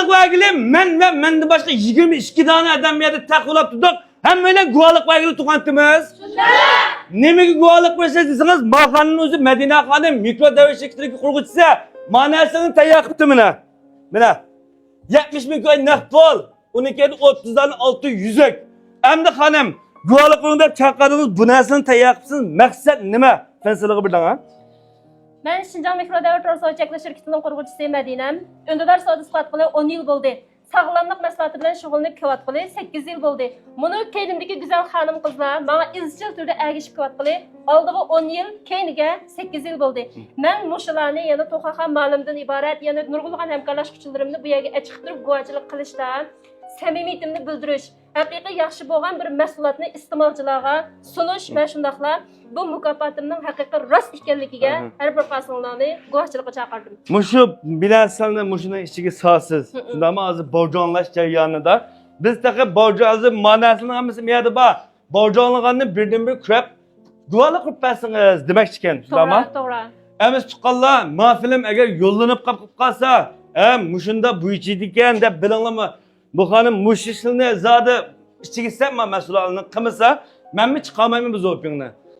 Guvalık vakili men ve mende başka 22 tane adam yerde takılap tutuk. Hem böyle guvalık vakili tukantımız. Nemi ki guvalık başlasınız, makanın özü Medine Hanım mikro devlet şirketindeki kurgucusu manasını tayyak yaptı mına. Mına. 70 bin koy nakbol. 12'de 30'dan 6 yüzük. Hem de hanım, guvalık kurunda çakardınız bu nasıl tayyak yapsınız? Maksat nime? Fensılığı bir dana. Ben Şinjan Mikro Devlet Orta Çekli Şirketi'nin kurgucusu Medinem. Öndüler soğudu sıfatqılı 10 yıl oldu. Sağlamlık meselesi bilen şug'ullanıp kelatqılı 8 yıl oldu. Bunu keynimdeki güzel hanım kızlar bana izchil türde ergişip kelatqılı aldığı 10 yıl keyniga 8 yıl oldu. Ben muşularını yana toxaqa malımdan ibaret yana nurgulgan hemkarlaşqıçılarımni bu yerga chiqtirib guvochilik qilishda samimiyetimni bildirish, haqiqiy yaxshi bo'lgan bir mahsulotni iste'molchilarga sunish va shundaqla bu mukofotimning haqiqiy rost ekanligiga har bir qarsonlarni guvohchilikqa chaqirdim. Muşu bilenselne muşunun içine sağsız. Ama azı borcanlaş jarayonida biz tabi borcazı manasını hamısı miyadi ba. Borcanlığını birden bir krep guvalı kurparsınız demek iken. To'g'ri, to'g'ri. Emiz çıkallar mafilim eğer yollanıp kapıp kalsa muşunda bu içiydiken de bilinlama bu hanım muş işini zaten içine sepme mesullarını kımısa ben mi çıkamayayım bu zopyonla.